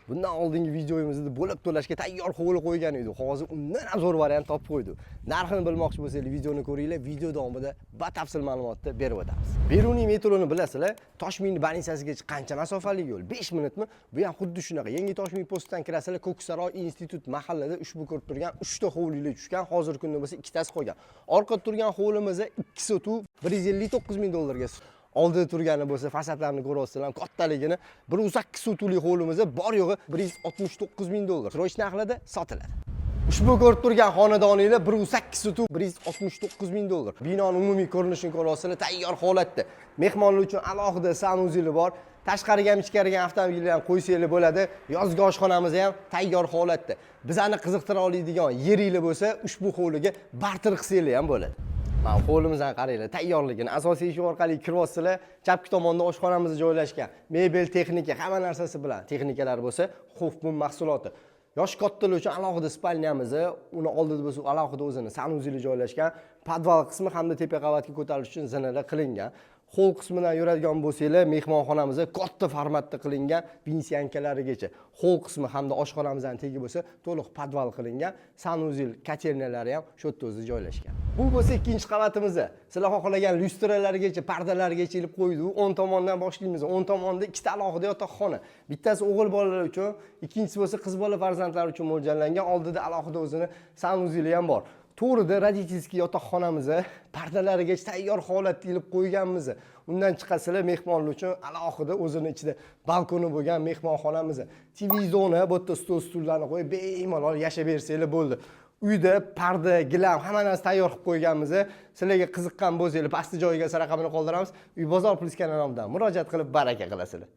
Bundan oldingi videomizda bo'lib to'lashga tayyor hovli qo'ygan edik. Hozir undan ham zo'r variant topib qo'ydik. Narxini bilmoqchi bo'lsangiz, videoni ko'ringlar. Video davomida batafsil ma'lumotni berib o'tamiz. Beruniy metroni bilasizlar, Toshmint banitsasigacha qancha masofali yo'l? 5 minutmi? Bu ham xuddi shunaqa. Yangi Toshmint postdan kirasizlar, Ko'ksaroy institut mahallada ushbu ko'rib turgan 3 ta hovlilar tushgan. Hozirgi kunda bo'lsa ikkitasi qolgan. Orqada turgan hovlimizda 2 sotuv 159 ming dollarga. Oldida turgani bo'lsa, fasadlarni ko'ryapsizlar, kattaligini 1.8 sotuvli hovlimizda bor yo'g'i 169 ming dollar. Sroch narxlarda sotiladi. Ushbu ko'rib turgan xonadoninglar 1.8 sotuv 169 ming dollar. Binoning umumiy ko'rinishini ko'ryapsizlar, tayyor holatda. Mehmonlar uchun alohida sanuzili bor. Tashqariga ham ichkariga avtomobilni ham qo'ysanglar bo'ladi. Yozgi oshxonamiz ham tayyor holatda. Bizani qiziqtira oladigan yeringlar bo'lsa, ushbu hovliga barter qilsanglar ham bo'ladi. Mana hovlimizdan qaranglar, tayyorligini. Asosiy eshik orqali kiryapsizlar. Chapki tomonda oshxonamiz joylashgan. Mebel, texnika, hamma narsasi bilan. Texnikalar bo'lsa, Hofbum mahsuloti. Yosh kattalar uchun alohida spalnyamiz, uni oldida bo'lsa alohida o'zini sanuzili joylashgan. Podval qismi hamda tepa qavatga ko'tarilish uchun zinalar qilingan. Hol qismidan yuradigan bo'lsanglar, mehmonxonamiz katta formatda qilingan, pensiyankalarigacha. Hol qismi hamda oshxonamizdan tegi bo'lsa, to'liq podval qilingan, sanuzil kotelnalari ham shu yerda o'zi joylashgan. Bu bo'lsa ikkinchi qavatimiz. Sizlar xohlagan lyustralargacha, pardalargacha ilib qo'ydik. 10 tomondan boshlaymiz. 10 tomonda ikkita alohida yotoqxona. Bittasi o'g'il bolalar uchun, ikkinchisi bo'lsa qiz bola farzandlar uchun mo'ljallangan. Oldida alohida o'zini sanuzili ham bor. To'g'rida rodительskiy yotoqxonamiz, pardalariga tayyor holatda ilib qo'yganmiz. Undan chiqasizlar mehmonlar uchun alohida o'zini ichida balkoni bo'lgan mehmonxonamiz. TV zona, bu yerda stol-stullarni qo'yib bemalol yashab bersanglar bo'ldi. Uyda parda, gilam, hamma narsa tayyor qilib qo'yganmiz. Sizlarga qiziqqan bo'lsangiz, pastki joyiga raqamini qoldiramiz. Uy bozor plus kanalidan murojaat qilib baraka qilasizlar.